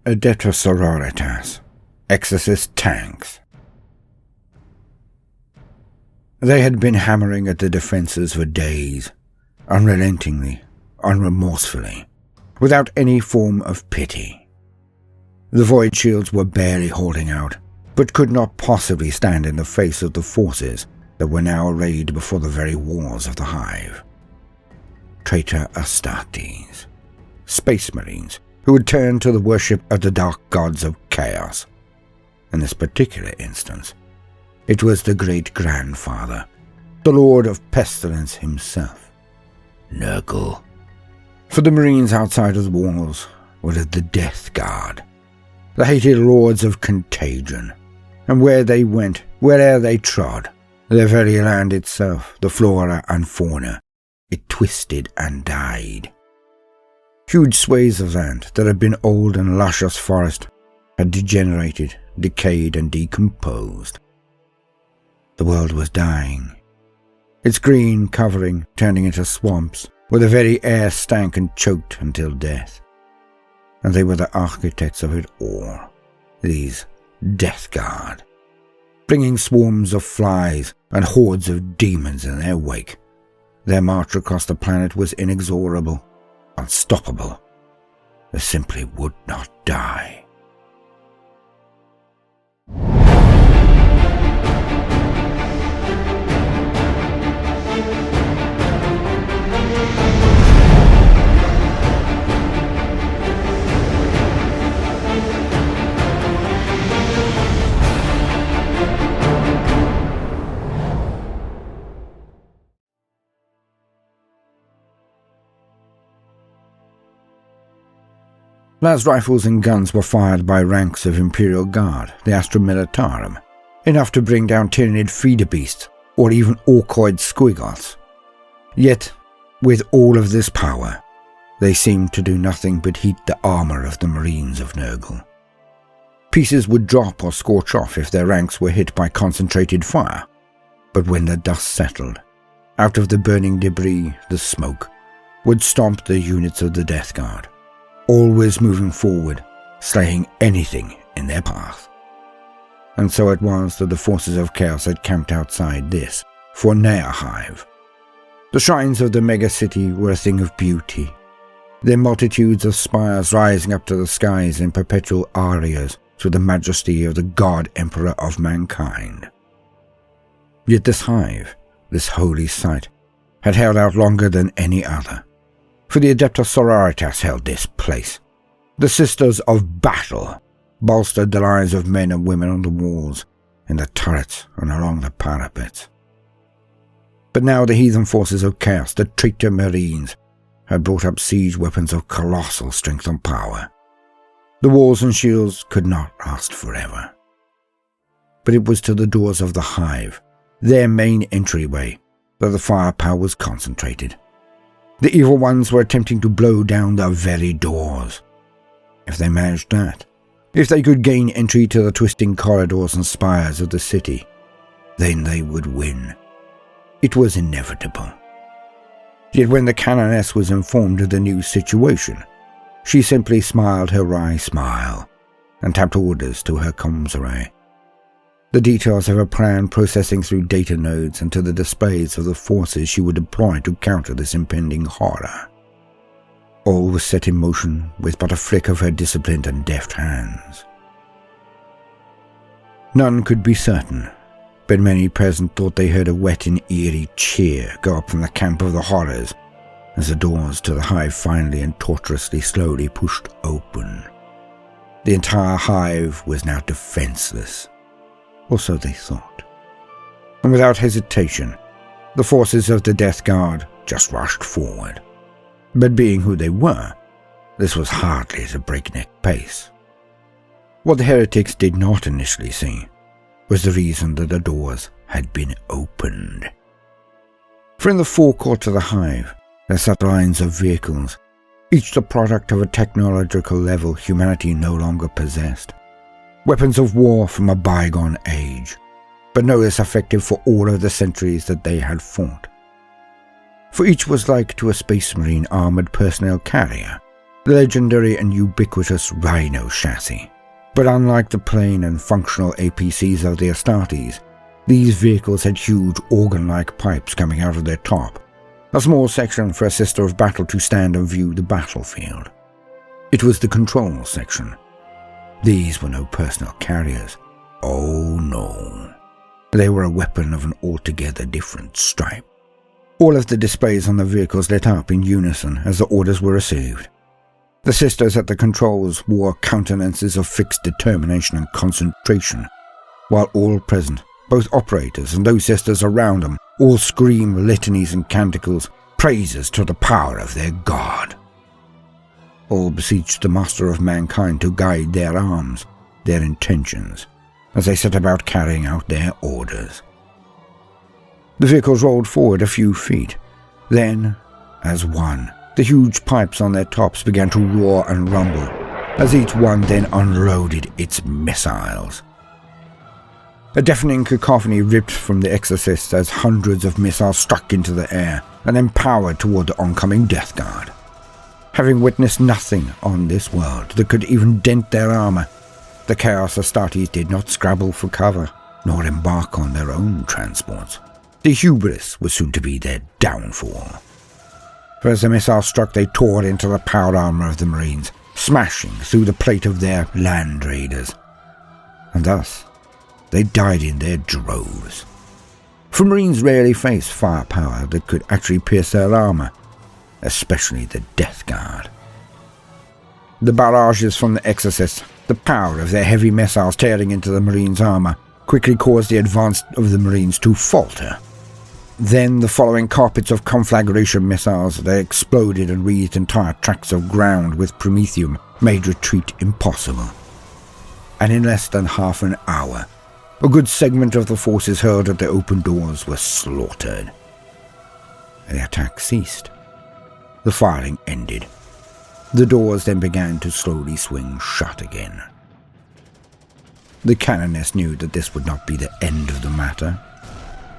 Adepta Sororitas, Exorcist tanks. They had been hammering at the defences for days, unrelentingly, unremorsefully, without any form of pity. The void shields were barely holding out, but could not possibly stand in the face of the forces that were now arrayed before the very walls of the hive. Traitor Astartes, space marines who had turned to the worship of the dark gods of chaos. In this particular instance, it was the great-grandfather, the Lord of Pestilence himself, Nurgle. For the marines outside of the walls were the Death Guard, the hated lords of contagion, and where they went, where'er they trod, their very land itself, the flora and fauna, it twisted and died. Huge swathes of land that had been old and luscious forest had degenerated, decayed and decomposed. The world was dying, its green covering turning into swamps where the very air stank and choked until death. And they were the architects of it all, these Death Guard, bringing swarms of flies and hordes of demons in their wake. Their march across the planet was inexorable, unstoppable. They simply would not die. Las rifles and guns were fired by ranks of Imperial Guard, the Astra Militarum, enough to bring down Tyranid feeder beasts or even orcoid squigoths. Yet, with all of this power, they seemed to do nothing but heat the armour of the Marines of Nurgle. Pieces would drop or scorch off if their ranks were hit by concentrated fire, but when the dust settled, out of the burning debris, the smoke, would stomp the units of the Death Guard, always moving forward, slaying anything in their path. And so it was that the forces of chaos had camped outside this Fornea hive. The shrines of the megacity were a thing of beauty, their multitudes of spires rising up to the skies in perpetual arias to the majesty of the God Emperor of mankind. Yet this hive, this holy site, had held out longer than any other. For the Adepta Sororitas held this place. The Sisters of Battle bolstered the lines of men and women on the walls, in the turrets and along the parapets. But now the heathen forces of chaos, the traitor Marines, had brought up siege weapons of colossal strength and power. The walls and shields could not last forever. But it was to the doors of the hive, their main entryway, that the firepower was concentrated. The evil ones were attempting to blow down the very doors. If they managed that, if they could gain entry to the twisting corridors and spires of the city, then they would win. It was inevitable. Yet when the Canoness was informed of the new situation, she simply smiled her wry smile and tapped orders to her comms array. The details of her plan processing through data nodes and to the displays of the forces she would deploy to counter this impending horror. All was set in motion with but a flick of her disciplined and deft hands. None could be certain, but many present thought they heard a wet and eerie cheer go up from the camp of the horrors as the doors to the hive finally and tortuously slowly pushed open. The entire hive was now defenseless. Or so they thought. And without hesitation, the forces of the Death Guard just rushed forward. But being who they were, this was hardly at a breakneck pace. What the heretics did not initially see was the reason that the doors had been opened. For in the forecourt of the hive, there sat lines of vehicles, each the product of a technological level humanity no longer possessed. Weapons of war from a bygone age, but no less effective for all of the centuries that they had fought. For each was like to a space marine armoured personnel carrier, the legendary and ubiquitous rhino chassis. But unlike the plain and functional APCs of the Astartes, these vehicles had huge organ-like pipes coming out of their top, a small section for a Sister of Battle to stand and view the battlefield. It was the control section. These were no personal carriers. Oh no. They were a weapon of an altogether different stripe. All of the displays on the vehicles lit up in unison as the orders were received. The sisters at the controls wore countenances of fixed determination and concentration, while all present, both operators and those sisters around them, all screamed litanies and canticles, praises to the power of their god. All beseeched the master of mankind to guide their arms, their intentions, as they set about carrying out their orders. The vehicles rolled forward a few feet. Then, as one, the huge pipes on their tops began to roar and rumble, as each one then unloaded its missiles. A deafening cacophony ripped from the Exorcist as hundreds of missiles struck into the air and then powered toward the oncoming Death Guard. Having witnessed nothing on this world that could even dent their armor, the Chaos Astartes did not scrabble for cover, nor embark on their own transports. The hubris was soon to be their downfall. For as the missile struck, they tore into the power armor of the Marines, smashing through the plate of their land raiders. And thus, they died in their droves. For Marines rarely face firepower that could actually pierce their armor, especially the Death Guard. The barrages from the Exorcist, the power of their heavy missiles tearing into the Marines' armor, quickly caused the advance of the Marines to falter. Then the following carpets of conflagration missiles that exploded and wreathed entire tracts of ground with promethium made retreat impossible. And in less than half an hour, a good segment of the forces hurled at the open doors were slaughtered. The attack ceased. The firing ended. The doors then began to slowly swing shut again. The canoness knew that this would not be the end of the matter.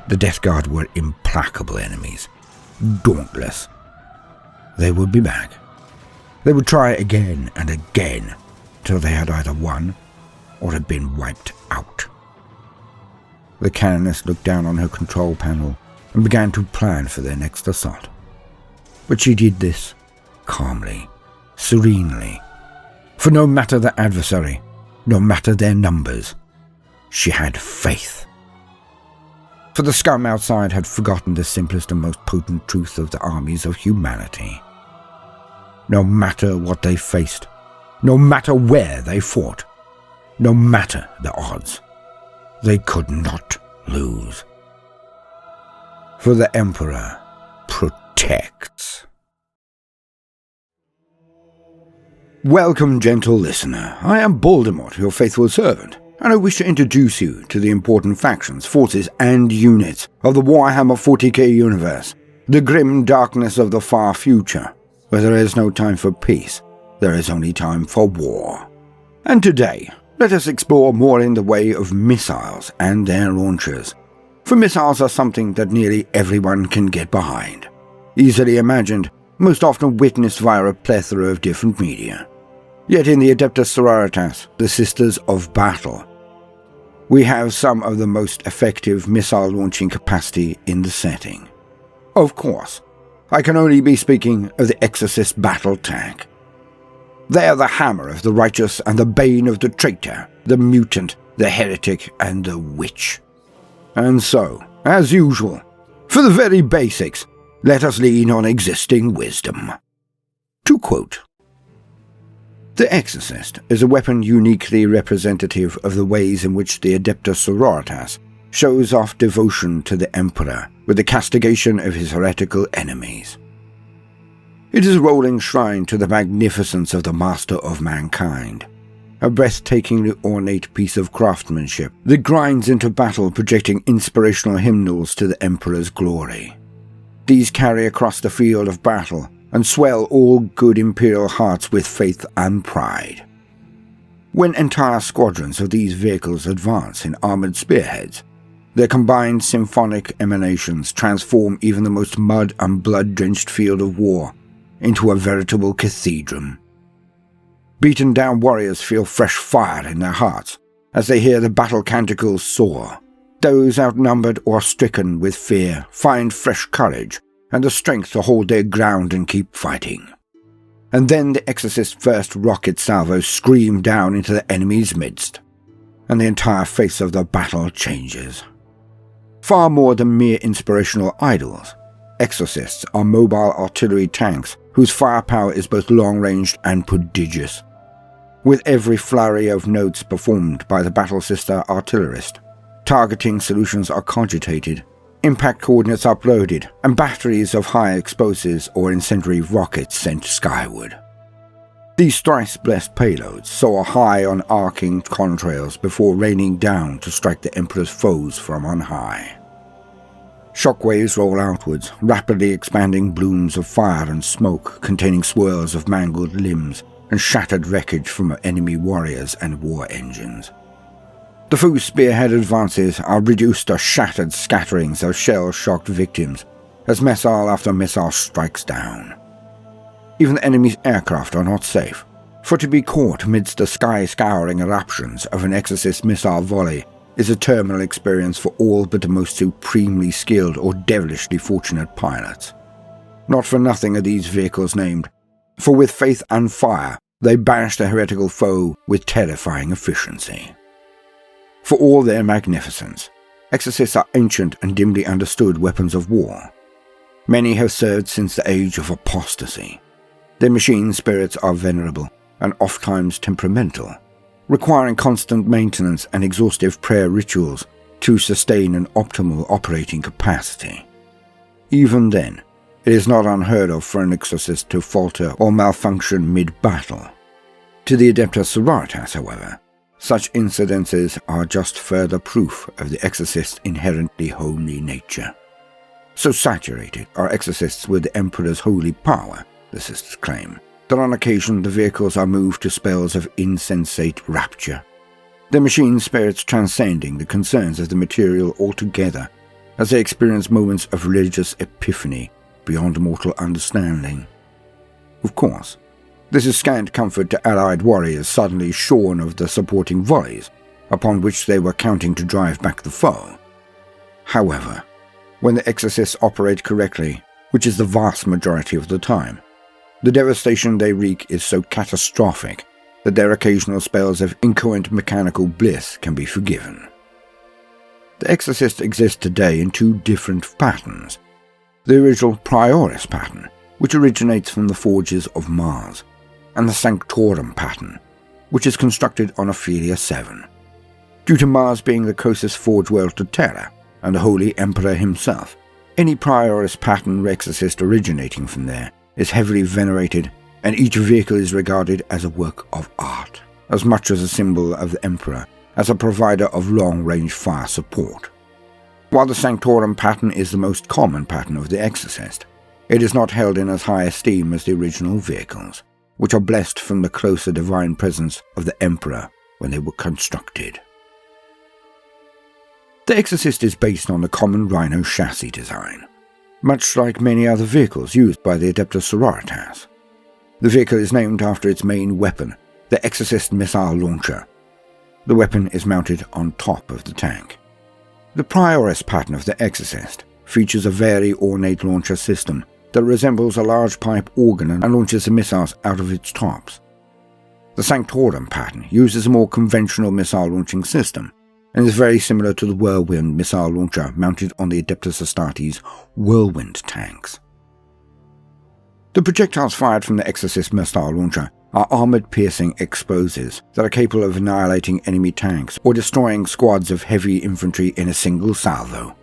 The Death Guard were implacable enemies, dauntless. They would be back. They would try again and again, till they had either won or had been wiped out. The canoness looked down on her control panel and began to plan for their next assault. But she did this calmly, serenely, for no matter the adversary, no matter their numbers, she had faith. For the scum outside had forgotten the simplest and most potent truth of the armies of humanity. No matter what they faced, no matter where they fought, no matter the odds, they could not lose. For the Emperor protects. Welcome, gentle listener. I am Baldermort, your faithful servant, and I wish to introduce you to the important factions, forces, and units of the Warhammer 40k universe, the grim darkness of the far future, where there is no time for peace, there is only time for war. And today, let us explore more in the way of missiles and their launchers, for missiles are something that nearly everyone can get behind. Easily imagined, most often witnessed via a plethora of different media. Yet in the Adepta Sororitas, the Sisters of Battle, we have some of the most effective missile launching capacity in the setting. Of course, I can only be speaking of the Exorcist battle tank. They are the hammer of the righteous and the bane of the traitor, the mutant, the heretic, and the witch. And so, as usual, for the very basics, let us lean on existing wisdom. To quote, "The Exorcist is a weapon uniquely representative of the ways in which the Adepta Sororitas shows off devotion to the Emperor with the castigation of his heretical enemies. It is a rolling shrine to the magnificence of the Master of Mankind, a breathtakingly ornate piece of craftsmanship that grinds into battle, projecting inspirational hymnals to the Emperor's glory. These carry across the field of battle and swell all good Imperial hearts with faith and pride. When entire squadrons of these vehicles advance in armored spearheads, their combined symphonic emanations transform even the most mud and blood-drenched field of war into a veritable cathedral, beaten down warriors feel fresh fire in their hearts as they hear the battle canticles soar. Those outnumbered or stricken with fear find fresh courage and the strength to hold their ground and keep fighting. And then the Exorcist's first rocket salvos scream down into the enemy's midst, and the entire face of the battle changes. Far more than mere inspirational idols, Exorcists are mobile artillery tanks whose firepower is both long-ranged and prodigious. With every flurry of notes performed by the battle sister artillerist, targeting solutions are cogitated, impact coordinates uploaded, and batteries of high explosives or incendiary rockets sent skyward. These thrice-blessed payloads soar high on arcing contrails before raining down to strike the Emperor's foes from on high. Shockwaves roll outwards, rapidly expanding blooms of fire and smoke containing swirls of mangled limbs and shattered wreckage from enemy warriors and war engines. The foe's spearhead advances are reduced to shattered scatterings of shell-shocked victims as missile after missile strikes down. Even the enemy's aircraft are not safe, for to be caught amidst the sky-scouring eruptions of an Exorcist missile volley is a terminal experience for all but the most supremely skilled or devilishly fortunate pilots. Not for nothing are these vehicles named, for with faith and fire they bash the heretical foe with terrifying efficiency. For all their magnificence, Exorcists are ancient and dimly understood weapons of war. Many have served since the age of apostasy. Their machine spirits are venerable and ofttimes temperamental, requiring constant maintenance and exhaustive prayer rituals to sustain an optimal operating capacity. Even then, it is not unheard of for an Exorcist to falter or malfunction mid-battle. To the Adepta Sororitas, however, such incidences are just further proof of the Exorcist's inherently holy nature. So saturated are Exorcists with the Emperor's holy power, the sisters claim, that on occasion the vehicles are moved to spells of insensate rapture, their machine spirits transcending the concerns of the material altogether as they experience moments of religious epiphany beyond mortal understanding. Of course, this is scant comfort to allied warriors suddenly shorn of the supporting volleys upon which they were counting to drive back the foe. However, when the Exorcists operate correctly, which is the vast majority of the time, the devastation they wreak is so catastrophic that their occasional spells of inchoate mechanical bliss can be forgiven. The Exorcist exists today in two different patterns. The original Prioris pattern, which originates from the forges of Mars, and the Sanctorum pattern, which is constructed on Ophelia 7. Due to Mars being the closest forge world to Terra, and the Holy Emperor himself, any Prioris pattern Exorcist originating from there is heavily venerated, and each vehicle is regarded as a work of art, as much as a symbol of the Emperor, as a provider of long-range fire support. While the Sanctorum pattern is the most common pattern of the Exorcist, it is not held in as high esteem as the original vehicles, which are blessed from the closer divine presence of the Emperor when they were constructed. The Exorcist is based on the common rhino chassis design, much like many other vehicles used by the Adepta Sororitas. The vehicle is named after its main weapon, the Exorcist missile launcher. The weapon is mounted on top of the tank. The Prioris pattern of the Exorcist features a very ornate launcher system that resembles a large pipe organ and launches the missiles out of its tops. The Sanctorum pattern uses a more conventional missile launching system, and is very similar to the Whirlwind missile launcher mounted on the Adepta Astartes Whirlwind tanks. The projectiles fired from the Exorcist missile launcher are armored-piercing explosives that are capable of annihilating enemy tanks or destroying squads of heavy infantry in a single salvo.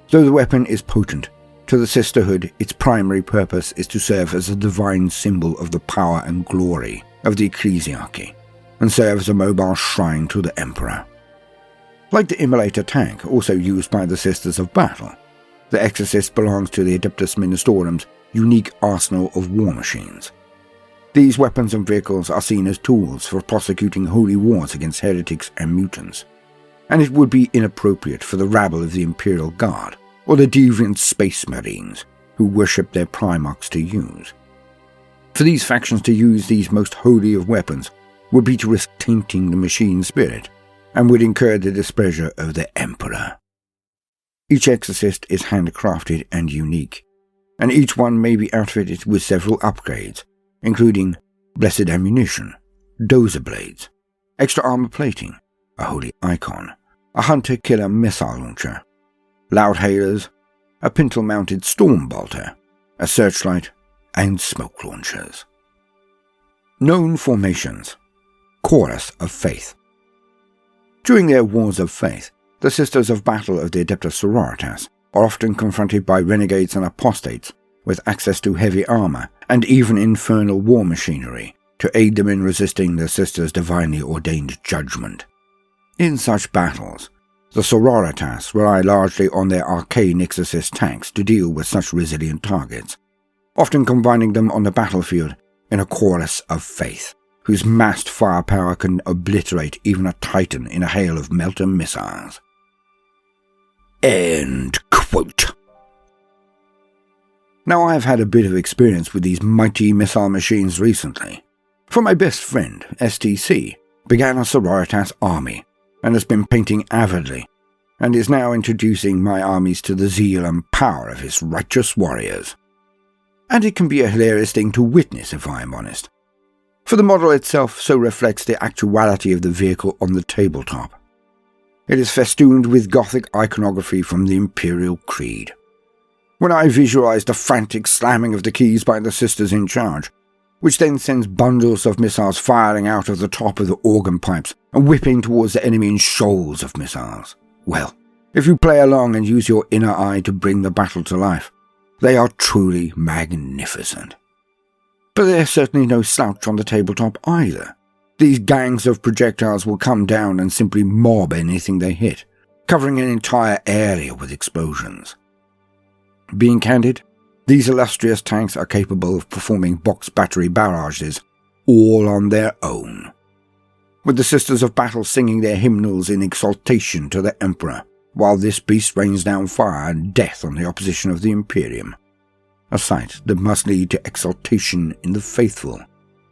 Though the weapon is potent, to the Sisterhood its primary purpose is to serve as a divine symbol of the power and glory of the Ecclesiarchy, and serve as a mobile shrine to the Emperor. Like the Immolator tank, also used by the Sisters of Battle, the Exorcist belongs to the Adeptus Ministorum's unique arsenal of war machines. These weapons and vehicles are seen as tools for prosecuting holy wars against heretics and mutants, and it would be inappropriate for the rabble of the Imperial Guard or the deviant Space Marines who worship their Primarchs to use. For these factions to use these most holy of weapons would be to risk tainting the machine spirit, and would incur the displeasure of the Emperor. Each Exorcist is handcrafted and unique, and each one may be outfitted with several upgrades, including blessed ammunition, dozer blades, extra armor plating, a holy icon, a hunter-killer missile launcher, loud hailers, a pintle-mounted storm bolter, a searchlight, and smoke launchers. Known formations. Chorus of Faith. During their wars of faith, the Sisters of Battle of the Adepta Sororitas are often confronted by renegades and apostates with access to heavy armor and even infernal war machinery to aid them in resisting the Sisters' divinely ordained judgment. In such battles, the Sororitas rely largely on their arcane Exorcist tanks to deal with such resilient targets, often combining them on the battlefield in a chorus of faith, whose massed firepower can obliterate even a titan in a hail of melter missiles. End quote. Now I have had a bit of experience with these mighty missile machines recently, for my best friend, STC, began a Sororitas army, and has been painting avidly, and is now introducing my armies to the zeal and power of his righteous warriors. And it can be a hilarious thing to witness, if I am honest, for the model itself so reflects the actuality of the vehicle on the tabletop. It is festooned with Gothic iconography from the Imperial Creed. When I visualize the frantic slamming of the keys by the sisters in charge, which then sends bundles of missiles firing out of the top of the organ pipes and whipping towards the enemy in shoals of missiles, well, if you play along and use your inner eye to bring the battle to life, they are truly magnificent. But there's certainly no slouch on the tabletop either. These gangs of projectiles will come down and simply mob anything they hit, covering an entire area with explosions. Being candid, these illustrious tanks are capable of performing box battery barrages all on their own, with the Sisters of Battle singing their hymnals in exaltation to the Emperor, while this beast rains down fire and death on the opposition of the Imperium. A sight that must lead to exaltation in the faithful,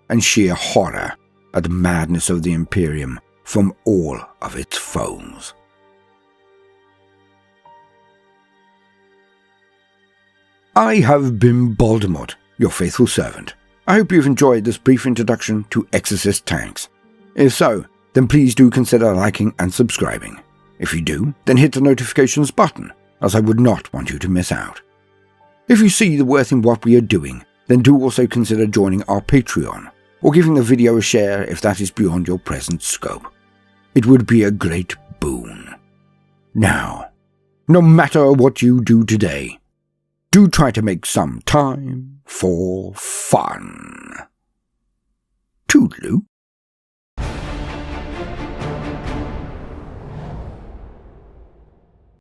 and sheer horror at the madness of the Imperium from all of its foes. I have been Baldermort, your faithful servant. I hope you've enjoyed this brief introduction to Exorcist tanks. If so, then please do consider liking and subscribing. If you do, then hit the notifications button, as I would not want you to miss out. If you see the worth in what we are doing, then do also consider joining our Patreon, or giving the video a share if that is beyond your present scope. It would be a great boon. Now, no matter what you do today, do try to make some time for fun. Toodaloo.